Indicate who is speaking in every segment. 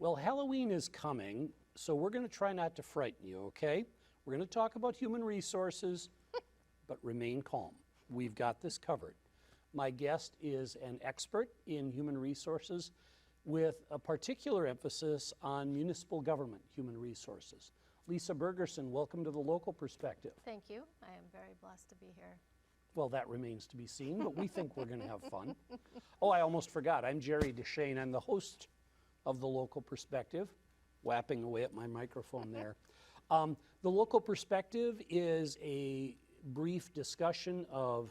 Speaker 1: Well, Halloween is coming, so we're going to try not to frighten you, okay? We're going to talk about human resources, but remain calm. We've got this covered. My guest is an expert in human resources with a particular emphasis on municipal government human resources. Lisa Bergersen, welcome to the Local Perspective.
Speaker 2: Thank you. I am very blessed to be here.
Speaker 1: Well, that remains to be seen, but we think we're going to have fun. Oh, I almost forgot. I'm Jerry Deshane. I'm the host of the Local Perspective, whapping away at my microphone there. The Local Perspective is a brief discussion of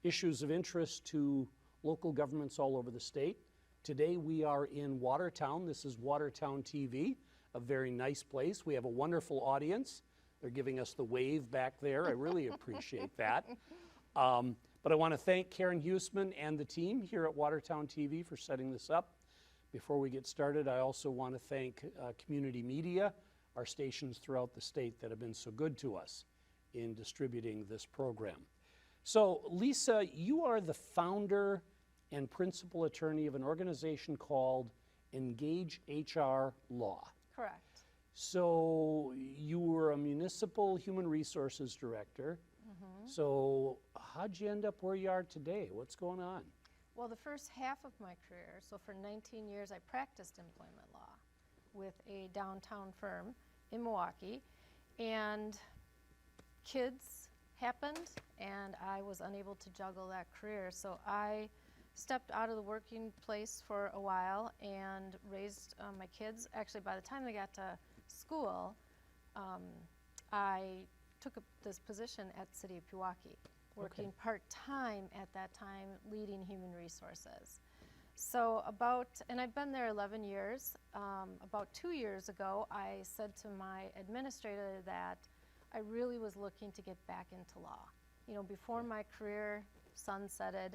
Speaker 1: issues of interest to local governments all over the state. Today we are in Watertown. This is Watertown TV, a very nice place. We have a wonderful audience. They're giving us the wave back there. I really appreciate that. But I want to thank Karen Huesman and the team here at Watertown TV for setting this up. Before we get started, I also want to thank community media, our stations throughout the state that have been so good to us in distributing this program. So, Lisa, you are the founder and principal attorney of an organization called Engage HR Law.
Speaker 2: Correct.
Speaker 1: So, you were a municipal human resources director. So, how'd you end up where you are today? What's going on?
Speaker 2: Well, the first half of my career, so for 19 years, I practiced employment law with a downtown firm in Milwaukee, and kids happened, and I was unable to juggle that career. So I stepped out of the working place for a while and raised my kids. Actually, by the time they got to school, I took up this position at the City of Pewaukee, working part-time at that time, leading human resources. So and I've been there 11 years. About 2 years ago, I said to my administrator that I really was looking to get back into law. You know, before my career sunsetted,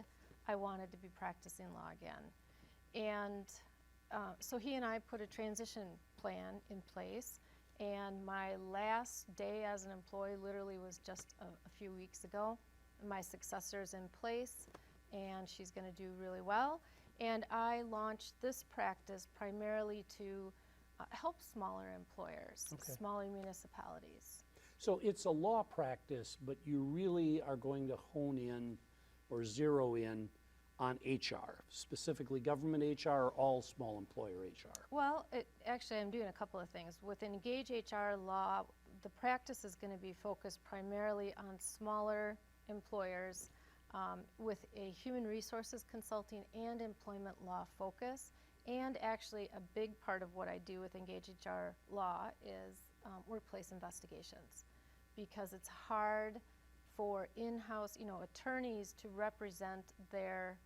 Speaker 2: I wanted to be practicing law again. And so he and I put a transition plan in place. And my last day as an employee literally was just a few weeks ago. My successor's in place, and she's going to do really well. And I launched this practice primarily to help smaller employers, smaller municipalities.
Speaker 1: So it's a law practice, but you really are going to hone in or zero in on HR, specifically government HR or all small employer HR?
Speaker 2: Well, actually, I'm doing a couple of things. With Engage HR Law, the practice is going to be focused primarily on smaller employers with a human resources consulting and employment law focus. And actually, a big part of what I do with Engage HR Law is workplace investigations, because it's hard for in-house, attorneys to represent their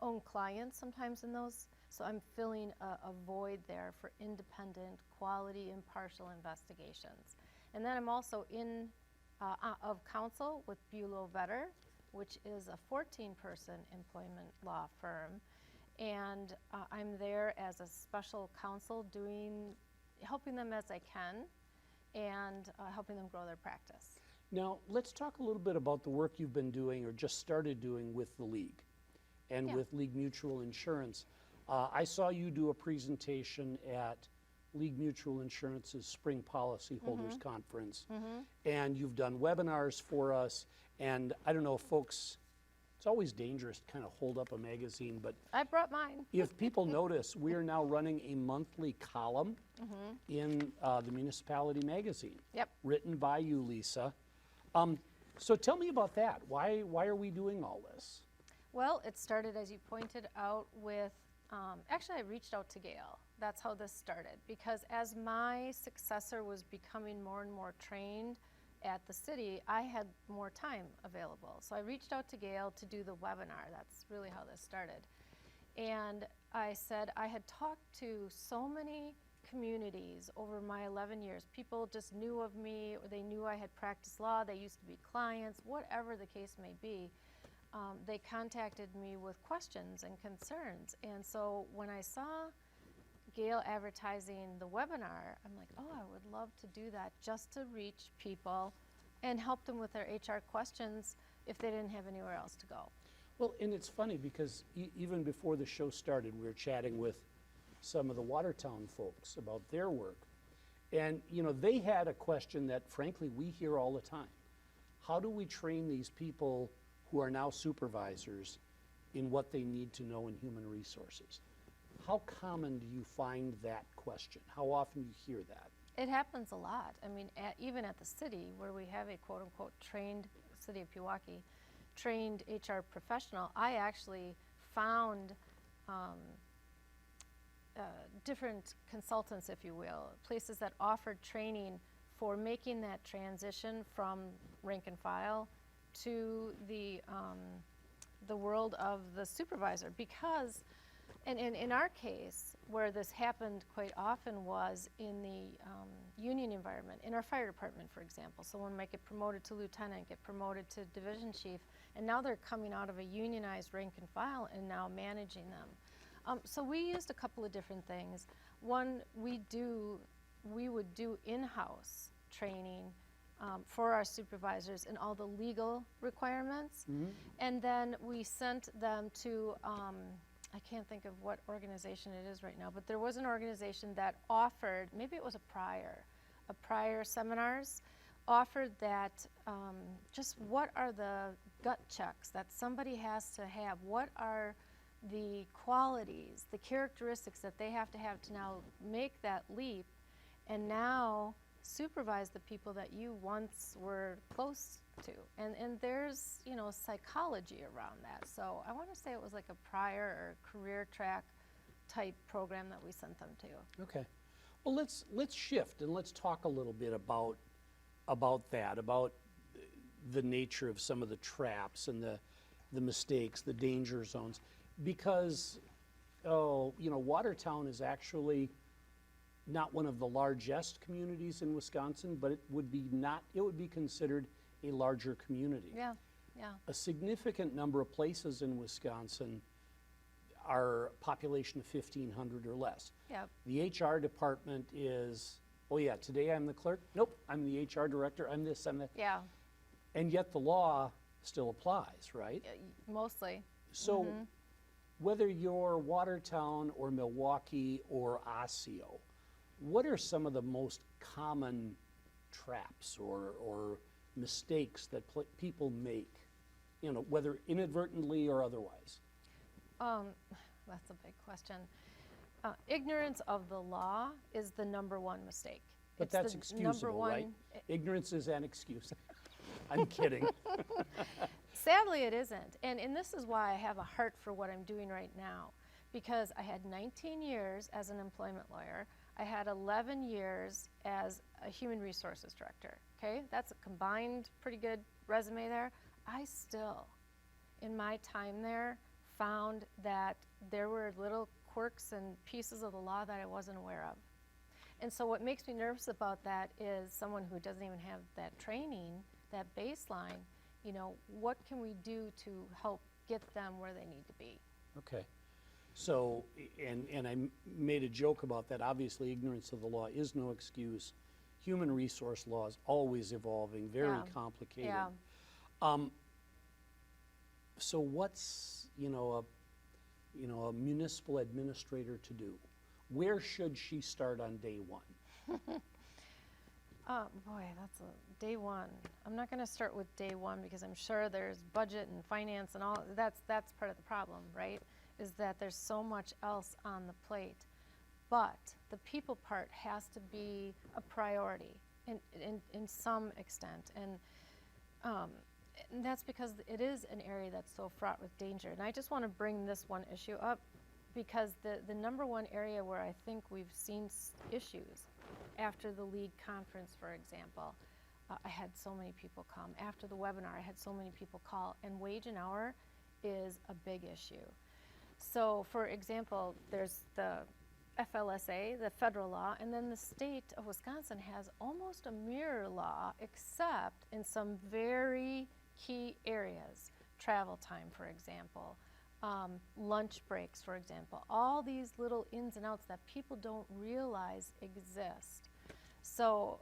Speaker 2: own clients sometimes in those. So I'm filling a void there for independent, quality, impartial investigations. And then I'm also of counsel with Bulow Vetter, which is a 14-person employment law firm. And I'm there as a special counsel helping them as I can and helping them grow their practice.
Speaker 1: Now, let's talk a little bit about the work you've been doing or just started doing with the League and with League Mutual Insurance. I saw you do a presentation at League Mutual Insurance's Spring Policy Holders Conference, and you've done webinars for us. And I don't know if folks, it's always dangerous to kind of hold up a magazine, but
Speaker 2: I brought mine.
Speaker 1: If people notice, we are now running a monthly column in the municipality magazine, written by you, Lisa. So tell me about that. Why are we doing all this?
Speaker 2: Well, it started, as you pointed out, with, actually I reached out to Gail. That's how this started, because as my successor was becoming more and more trained at the city, I had more time available. So I reached out to Gail to do the webinar. That's really how this started. And I said I had talked to so many communities over my 11 years. People just knew of me, or they knew I had practiced law, they used to be clients, whatever the case may be. They contacted me with questions and concerns. And so when I saw Gail advertising the webinar, I'm like, oh, I would love to do that just to reach people and help them with their HR questions if they didn't have anywhere else to go.
Speaker 1: Well, and it's funny because even before the show started, we were chatting with some of the Watertown folks about their work. And, you know, they had a question that frankly we hear all the time. How do we train these people who are now supervisors in what they need to know in human resources? How common do you find that question? How often do you hear that?
Speaker 2: It happens a lot. I mean, even at the city, where we have a quote-unquote trained, city of Pewaukee, trained HR professional, I actually found different consultants, if you will, places that offered training for making that transition from rank and file to the world of the supervisor. Because, and in our case, where this happened quite often was in the union environment, in our fire department, for example. Someone might get promoted to lieutenant, get promoted to division chief, and now they're coming out of a unionized rank and file and now managing them. So we used a couple of different things. One, we would do in-house training for our supervisors in all the legal requirements. And then we sent them to, I can't think of what organization it is right now, but there was an organization that offered, maybe it was a prior seminars, offered that just what are the gut checks that somebody has to have? What are the qualities, the characteristics that they have to now make that leap and now supervise the people that you once were close to? And there's, you know, psychology around that. So I want to say it was like a prior or career track type program that we sent them to.
Speaker 1: Okay. Well, let's shift and let's talk a little bit about that, about the nature of some of the traps and the mistakes, the danger zones, because, you know, Watertown is actually not one of the largest communities in Wisconsin, but it would be considered a larger community.
Speaker 2: Yeah, yeah.
Speaker 1: A significant number of places in Wisconsin are population of 1,500 or less.
Speaker 2: Yep.
Speaker 1: The HR department is, oh yeah, today I'm the clerk. Nope, I'm the HR director. I'm this, I'm that.
Speaker 2: Yeah.
Speaker 1: And yet the law still applies, right?
Speaker 2: Mostly.
Speaker 1: So whether you're Watertown or Milwaukee or Osseo, what are some of the most common traps or mistakes that people make, you know, whether inadvertently or otherwise?
Speaker 2: That's a big question. Ignorance of the law is the #1 mistake.
Speaker 1: But
Speaker 2: It's
Speaker 1: that's
Speaker 2: the
Speaker 1: excusable,
Speaker 2: #1
Speaker 1: right? Ignorance is an excuse. I'm kidding.
Speaker 2: Sadly, it isn't. And this is why I have a heart for what I'm doing right now. Because I had 19 years as an employment lawyer. I had 11 years as a human resources director. Okay? That's a combined pretty good resume there. I still, in my time there, found that there were little quirks and pieces of the law that I wasn't aware of. And so what makes me nervous about that is someone who doesn't even have that training, that baseline, you know, what can we do to help get them where they need to be?
Speaker 1: Okay. So, and I made a joke about that. Obviously, ignorance of the law is no excuse. Human resource law is always evolving, very complicated.
Speaker 2: Yeah.
Speaker 1: So what's, a municipal administrator to do? Where should she start on day one?
Speaker 2: Boy, that's a day one. I'm not going to start with day one because I'm sure there's budget and finance and all. That's part of the problem, right? Is that there's so much else on the plate. But the people part has to be a priority in some extent. And that's because it is an area that's so fraught with danger. And I just want to bring this one issue up because the #1 area where I think we've seen issues after the league conference, for example, I had so many people come. After the webinar, I had so many people call, and wage and hour is a big issue. So, for example, there's the FLSA, the federal law, and then the state of Wisconsin has almost a mirror law, except in some very key areas. Travel time, for example, lunch breaks, for example, all these little ins and outs that people don't realize exist. So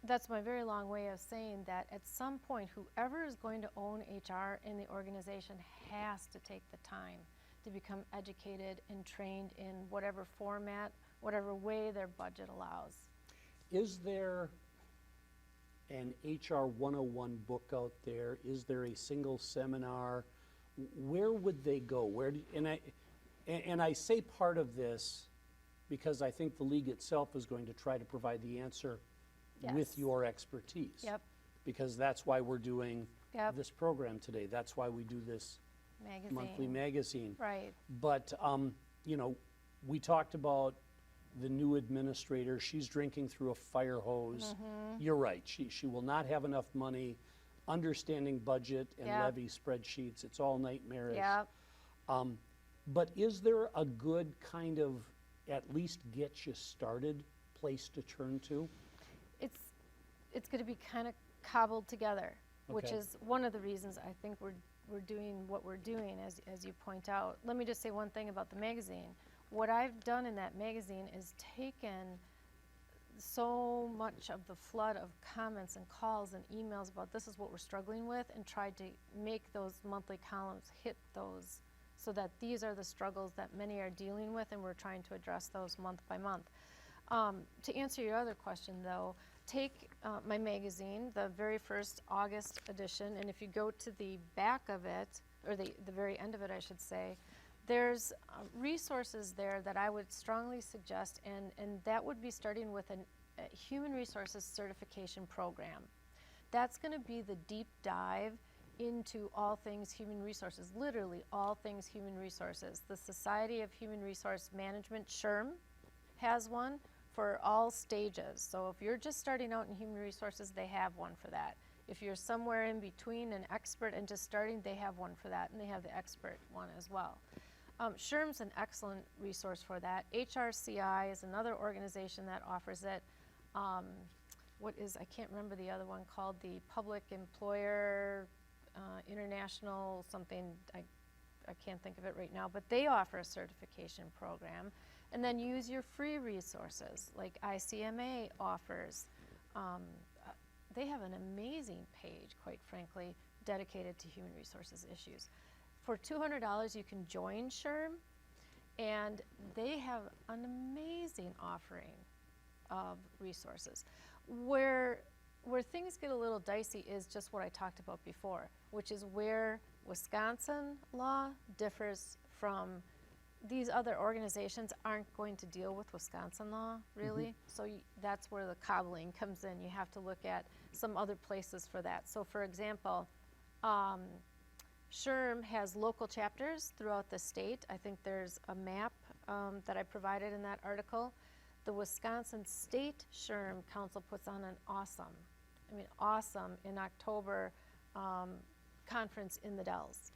Speaker 2: that's my very long way of saying that at some point, whoever is going to own HR in the organization has to take the time to become educated and trained in whatever format, whatever way their budget allows.
Speaker 1: Is there an HR 101 book out there? Is there a single seminar? Where would they go? And I say part of this because I think the league itself is going to try to provide the answer with
Speaker 2: Yes.
Speaker 1: your expertise.
Speaker 2: Yep.
Speaker 1: Because that's why we're doing
Speaker 2: Yep.
Speaker 1: this program today. That's why we do this
Speaker 2: Magazine.
Speaker 1: monthly magazine.
Speaker 2: Right.
Speaker 1: But, you know, we talked about the new administrator. She's drinking through a fire hose. You're right. She will not have enough money. Understanding budget and
Speaker 2: Yep.
Speaker 1: levy spreadsheets, it's all nightmarish.
Speaker 2: Yeah.
Speaker 1: But is there a good kind of, at least get you started, place to turn to?
Speaker 2: It's going to be kind of cobbled together, which
Speaker 1: Okay.
Speaker 2: is one of the reasons I think we're doing what we're doing, as you point out. Let me just say one thing about the magazine. What I've done in that magazine is taken so much of the flood of comments and calls and emails about this is what we're struggling with and tried to make those monthly columns hit those so that these are the struggles that many are dealing with, and we're trying to address those month by month. To answer your other question, though, take my magazine, the very first August edition, and if you go to the back of it, or the very end of it, I should say, there's resources there that I would strongly suggest, and that would be starting with a human resources certification program. That's going to be the deep dive into all things human resources, literally all things human resources. The Society of Human Resource Management, SHRM, has one for all stages. So if you're just starting out in human resources, they have one for that. If you're somewhere in between an expert and just starting, they have one for that, and they have the expert one as well. SHRM's an excellent resource for that. HRCI is another organization that offers it. I can't remember the other one called, the Public Employer International something, I can't think of it right now, but they offer a certification program. And then use your free resources, like ICMA offers. They have an amazing page, quite frankly, dedicated to human resources issues. For $200, you can join SHRM, and they have an amazing offering of resources. Where things get a little dicey is just what I talked about before, which is where Wisconsin law differs from these other organizations. Aren't going to deal with Wisconsin law, really. So that's where the cobbling comes in. You have to look at some other places for that. So for example, SHRM has local chapters throughout the state. I think there's a map that I provided in that article. The Wisconsin State SHRM Council puts on an awesome in October conference in the Dells.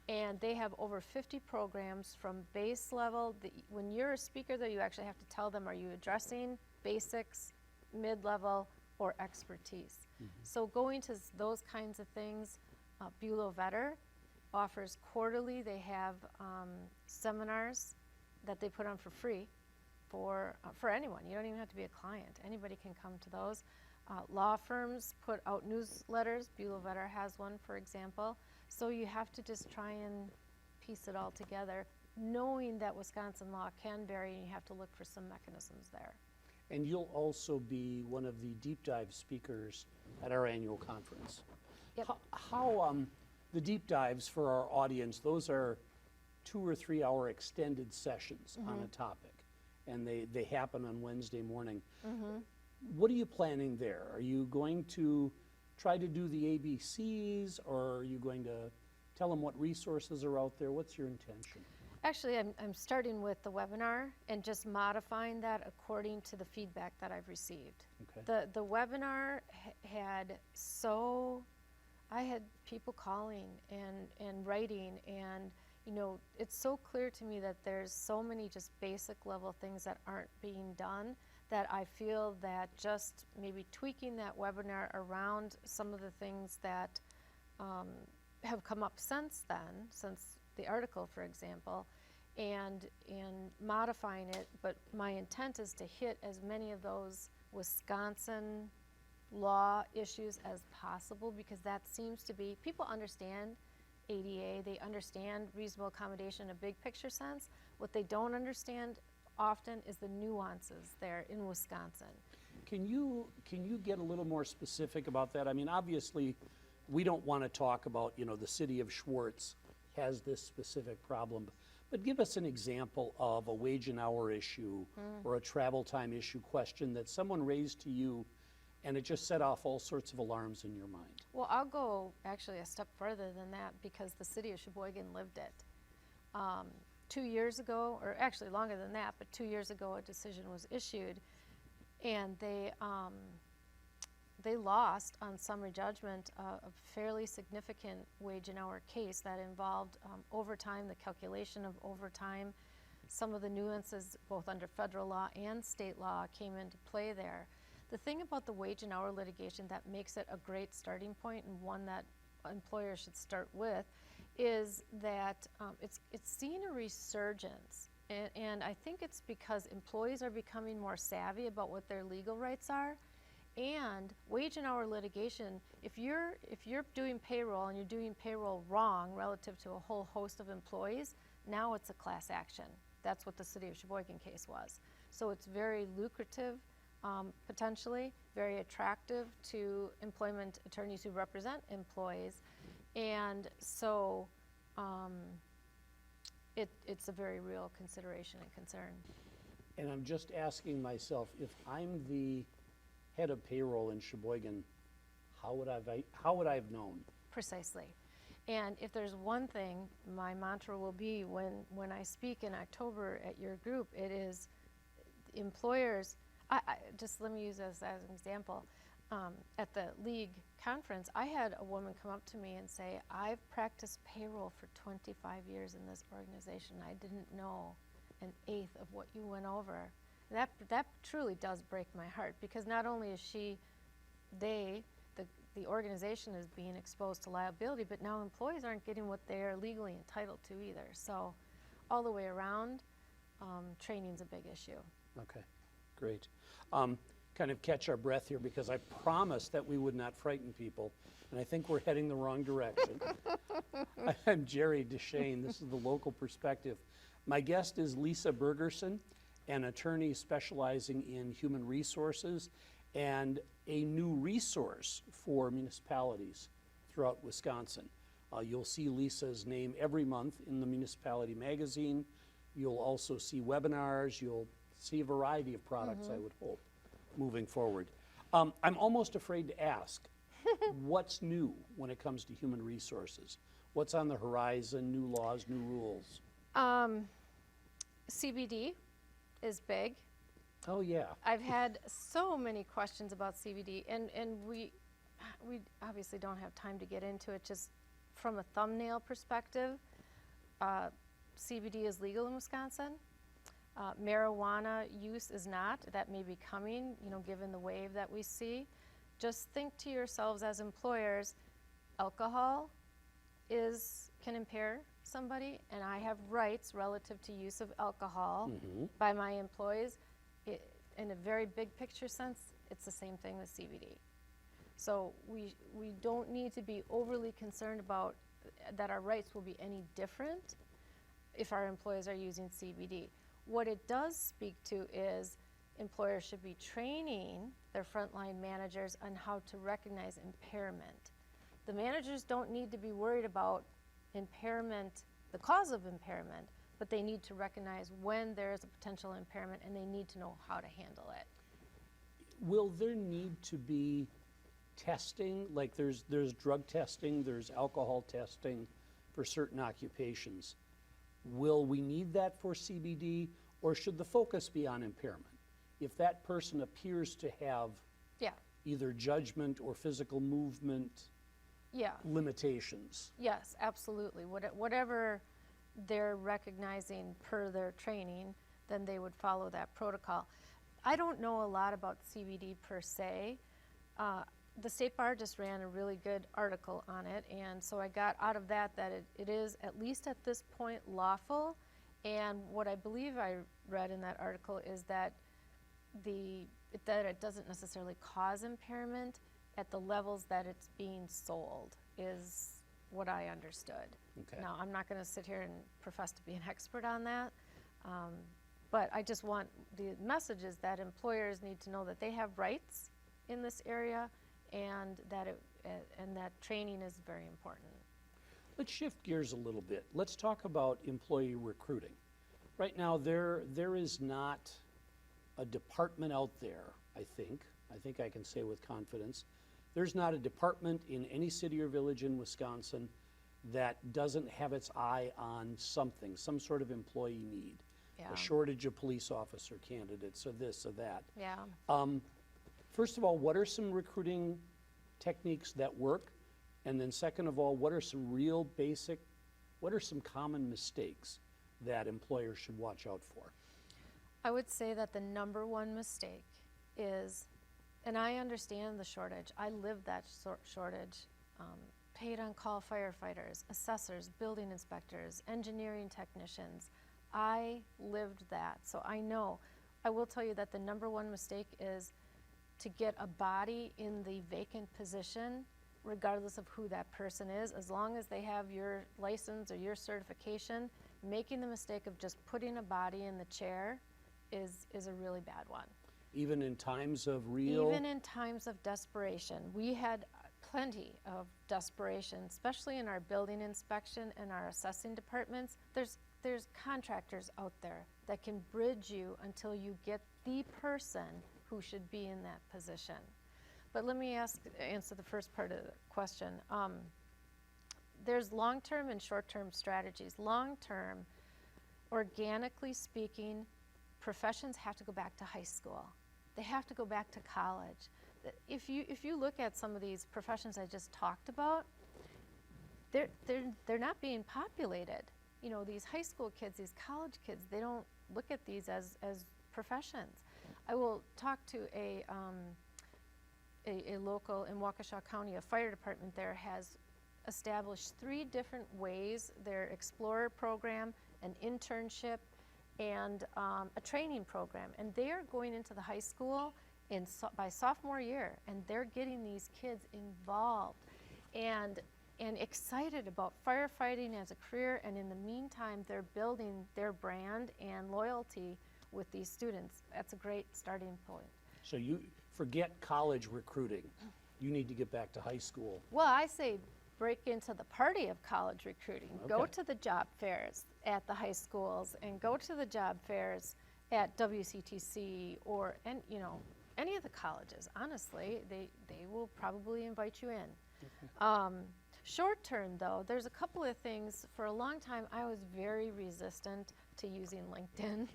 Speaker 2: And they have over 50 programs from base level. When you're a speaker, though, you actually have to tell them, are you addressing basics, mid-level, or expertise? So going to those kinds of things, Bulow Vetter offers quarterly. They have seminars that they put on for free for anyone. You don't even have to be a client. Anybody can come to those. Law firms put out newsletters. Bulow Vetter has one, for example. So you have to just try and piece it all together, knowing that Wisconsin law can vary, and you have to look for some mechanisms there.
Speaker 1: And you'll also be one of the deep dive speakers at our annual conference.
Speaker 2: Yep.
Speaker 1: How the deep dives for our audience, those are 2 or 3 hour extended sessions on a topic, and they happen on Wednesday morning. What are you planning there? Are you going to try to do the ABCs, or are you going to tell them what resources are out there? What's your intention?
Speaker 2: Actually, I'm starting with the webinar and just modifying that according to the feedback that I've received.
Speaker 1: Okay.
Speaker 2: The webinar I had people calling and writing, and it's so clear to me that there's so many just basic level things that aren't being done, that I feel that just maybe tweaking that webinar around some of the things that have come up since then, since the article, for example, and modifying it. But my intent is to hit as many of those Wisconsin law issues as possible, because that seems to be, people understand ADA. They understand reasonable accommodation in a big picture sense. What they don't understand often is the nuances there in Wisconsin.
Speaker 1: Can you get a little more specific about that? I mean, obviously, we don't want to talk about, you know, the city of Schwartz has this specific problem, but give us an example of a wage and hour issue or a travel time issue question that someone raised to you and it just set off all sorts of alarms in your mind.
Speaker 2: Well, I'll go actually a step further than that because the city of Sheboygan lived it. 2 years ago, or actually longer than that, but 2 years ago a decision was issued and they lost on summary judgment a fairly significant wage and hour case that involved overtime, the calculation of overtime. Some of the nuances both under federal law and state law came into play there. The thing about the wage and hour litigation that makes it a great starting point and one that employers should start with is that it's seen a resurgence. And I think it's because employees are becoming more savvy about what their legal rights are. And wage and hour litigation, if you're doing payroll and you're doing payroll wrong relative to a whole host of employees, now it's a class action. That's what the city of Sheboygan case was. So it's very lucrative, potentially, very attractive to employment attorneys who represent employees. And so it's a very real consideration and concern.
Speaker 1: And I'm just asking myself, if I'm the head of payroll in Sheboygan, how would I have known?
Speaker 2: Precisely. And if there's one thing my mantra will be when I speak in October at your group, it is employers, just let me use this as an example. At the league conference, I had a woman come up to me and say, I've practiced payroll for 25 years in this organization. I didn't know an eighth of what you went over. That truly does break my heart because not only is the organization is being exposed to liability, but now employees aren't getting what they are legally entitled to either. So all the way around, training's a big issue.
Speaker 1: Okay, great. Kind of catch our breath here because I promised that we would not frighten people, and I think we're heading the wrong direction. I'm Jerry Deshane. This is the Local Perspective. My guest is Lisa Bergersen, an attorney specializing in human resources and a new resource for municipalities throughout Wisconsin. You'll see Lisa's name every month in the municipality magazine. You'll also see webinars. You'll see a variety of products, I would hope, moving forward. I'm almost afraid to ask, what's new when it comes to human resources? What's on the horizon, new laws, new rules?
Speaker 2: CBD is big.
Speaker 1: Oh, yeah.
Speaker 2: I've had so many questions about CBD, and we obviously don't have time to get into it. Just from a thumbnail perspective, CBD is legal in Wisconsin. Marijuana use is not. That may be coming, given the wave that we see. Just think to yourselves as employers, alcohol can impair somebody, and I have rights relative to use of alcohol by my employees. In a very big picture sense, it's the same thing with CBD. So we don't need to be overly concerned about that our rights will be any different if our employees are using CBD. What it does speak to is employers should be training their frontline managers on how to recognize impairment. The managers don't need to be worried about impairment, the cause of impairment, but they need to recognize when there is a potential impairment and they need to know how to handle it.
Speaker 1: Will there need to be testing? Like there's drug testing, there's alcohol testing for certain occupations. Will we need that for CBD, or should the focus be on impairment? If that person appears to have either judgment or physical movement limitations.
Speaker 2: Yes, absolutely. Whatever they're recognizing per their training, then they would follow that protocol. I don't know a lot about CBD per se. The State Bar just ran a really good article on it, and so I got out of that it is, at least at this point, lawful. And what I believe I read in that article is that it doesn't necessarily cause impairment at the levels that it's being sold is what I understood.
Speaker 1: Okay.
Speaker 2: Now, I'm not going to sit here and profess to be an expert on that, but I just want the message is that employers need to know that they have rights in this area, and that training is very important.
Speaker 1: Let's shift gears a little bit. Let's talk about employee recruiting. Right now, there is not a department out there, I think I can say with confidence, there's not a department in any city or village in Wisconsin that doesn't have its eye on something, some sort of employee need.
Speaker 2: Yeah.
Speaker 1: A shortage of police officer candidates, or this or that.
Speaker 2: Yeah.
Speaker 1: First of all, what are some recruiting techniques that work? And then second of all, what are some common mistakes that employers should watch out for?
Speaker 2: I would say that the number one mistake is, and I understand the shortage, I lived that shortage, paid on-call firefighters, assessors, building inspectors, engineering technicians. I lived that, so I know. I will tell you that the number one mistake is to get a body in the vacant position, regardless of who that person is, as long as they have your license or your certification. Making the mistake of just putting a body in the chair is a really bad one.
Speaker 1: Even in times of real?
Speaker 2: Even in times of desperation. We had plenty of desperation, especially in our building inspection and our assessing departments. There's contractors out there that can bridge you until you get the person who should be in that position. But let me answer the first part of the question. There's long-term and short-term strategies. Long-term, organically speaking, professions have to go back to high school. They have to go back to college. If you look at some of these professions I just talked about, they're not being populated. You know, these high school kids, these college kids, they don't look at these as professions. I will talk to a local in Waukesha County, a fire department there has established 3 different ways, their Explorer program, an internship, and a training program. And they are going into the high school by sophomore year, and they're getting these kids involved and excited about firefighting as a career, and in the meantime, they're building their brand and loyalty with these students. That's a great starting point.
Speaker 1: So you forget college recruiting. You need to get back to high school.
Speaker 2: Well, I say break into the party of college recruiting.
Speaker 1: Okay.
Speaker 2: Go to the job fairs at the high schools, and go to the job fairs at WCTC or any of the colleges. Honestly, they will probably invite you in. Okay. Short term, though, there's a couple of things. For a long time, I was very resistant to using LinkedIn.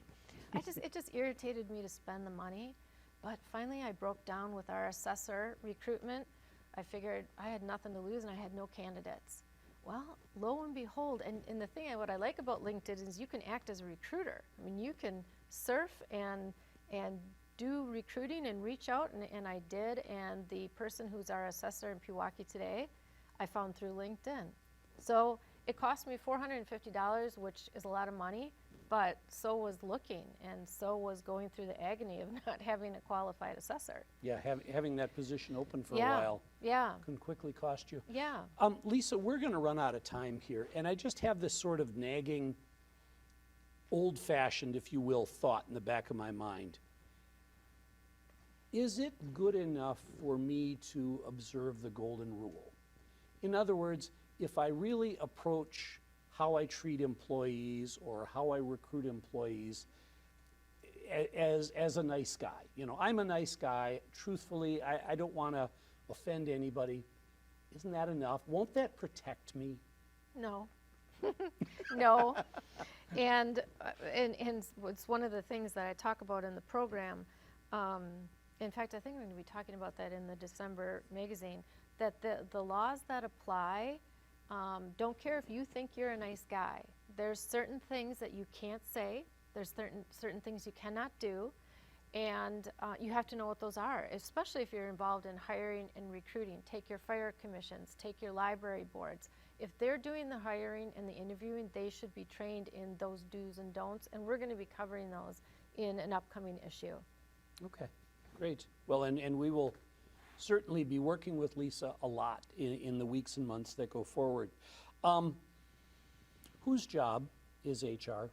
Speaker 2: It just irritated me to spend the money. But finally, I broke down with our assessor recruitment. I figured I had nothing to lose and I had no candidates. Well, lo and behold, and the thing, what I like about LinkedIn is you can act as a recruiter. I mean, you can surf and do recruiting and reach out, and I did. And the person who's our assessor in Pewaukee today, I found through LinkedIn. So it cost me $450, which is a lot of money, but so was looking, and so was going through the agony of not having a qualified assessor.
Speaker 1: Yeah, having that position open for a
Speaker 2: Yeah,
Speaker 1: while
Speaker 2: yeah,
Speaker 1: can quickly cost you.
Speaker 2: yeah.
Speaker 1: Lisa, we're going to run out of time here, and I just have this sort of nagging, old-fashioned, if you will, thought in the back of my mind. Is it good enough for me to observe the golden rule? In other words, if I really approach how I treat employees or how I recruit employees as a nice guy. You know, I'm a nice guy. Truthfully, I don't want to offend anybody. Isn't that enough? Won't that protect me?
Speaker 2: No. No. And it's one of the things that I talk about in the program. In fact, I think we're going to be talking about that in the December magazine, that the laws that apply don't care if you think you're a nice guy. There's certain things that you can't say. There's certain things you cannot do. And you have to know what those are, especially if you're involved in hiring and recruiting. Take your fire commissions, take your library boards. If they're doing the hiring and the interviewing, they should be trained in those do's and don'ts, and we're going to be covering those in an upcoming issue.
Speaker 1: Okay, great. Well, and we will certainly be working with Lisa a lot in the weeks and months that go forward. Whose job is HR?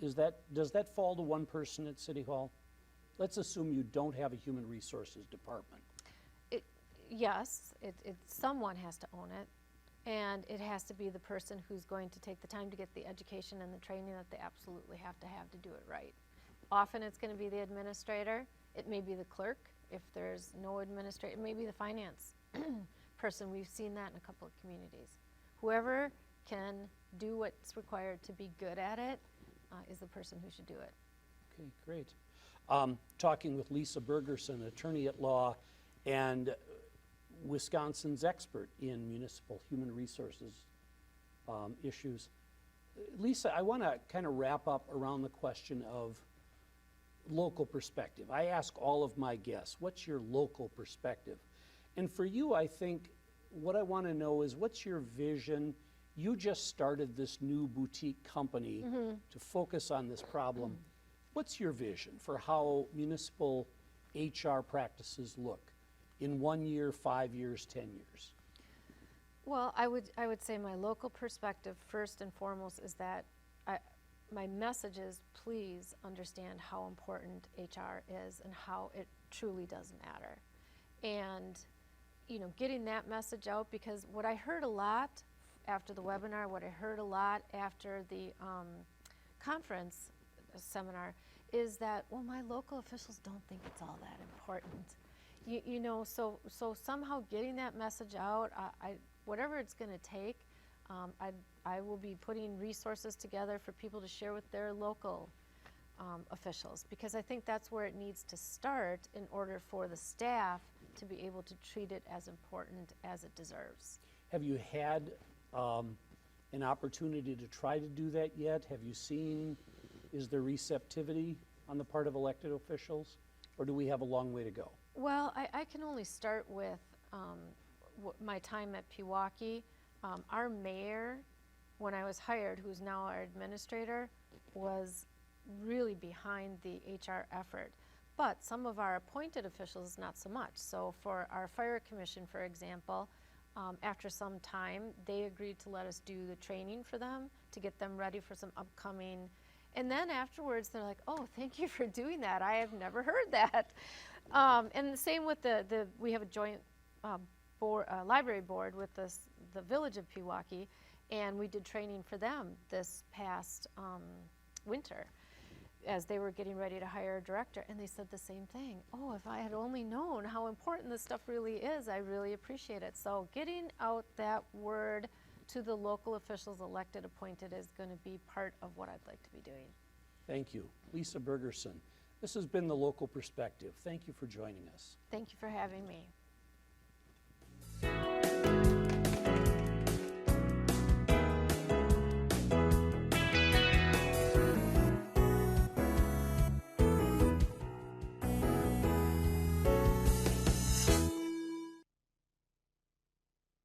Speaker 1: Does that fall to one person at City Hall? Let's assume you don't have a human resources department.
Speaker 2: Yes, someone has to own it, and it has to be the person who's going to take the time to get the education and the training that they absolutely have to do it right. Often it's going to be the administrator. It may be the clerk if there's no administrator. It may be the finance person. We've seen that in a couple of communities. Whoever can do what's required to be good at it is the person who should do it.
Speaker 1: Okay, great. Talking with Lisa Bergersen, attorney at law and Wisconsin's expert in municipal human resources issues. Lisa, I want to kind of wrap up around the question of local perspective. I ask all of my guests, what's your local perspective? And for you, I think what I want to know is, what's your vision? You just started this new boutique company to focus on this problem. What's your vision for how municipal HR practices look in 1 year, 5 years, 10 years?
Speaker 2: Well, I would say my local perspective first and foremost is that my message is, please understand how important HR is and how it truly does matter. And, you know, getting that message out, because what I heard a lot after the webinar, what I heard a lot after the conference seminar is that, well, my local officials don't think it's all that important. You know, so somehow getting that message out, whatever it's going to take, I will be putting resources together for people to share with their local officials, because I think that's where it needs to start in order for the staff to be able to treat it as important as it deserves.
Speaker 1: Have you had an opportunity to try to do that yet? Have you seen, is there receptivity on the part of elected officials, or do we have a long way to go?
Speaker 2: Well, I can only start with my time at Pewaukee. Our mayor, when I was hired, who's now our administrator, was really behind the HR effort. But some of our appointed officials, not so much. So for our fire commission, for example, after some time, they agreed to let us do the training for them to get them ready for some upcoming. And then afterwards, they're like, oh, thank you for doing that. I have never heard that. And the same with we have a joint library board with the village of Pewaukee, and we did training for them this past winter as they were getting ready to hire a director, and they said the same thing. Oh, if I had only known how important this stuff really is, I really appreciate it. So getting out that word to the local officials, elected, appointed, is going to be part of what I'd like to be doing.
Speaker 1: Thank you. Lisa Bergersen, this has been The Local Perspective. Thank you for joining us.
Speaker 2: Thank you for having me.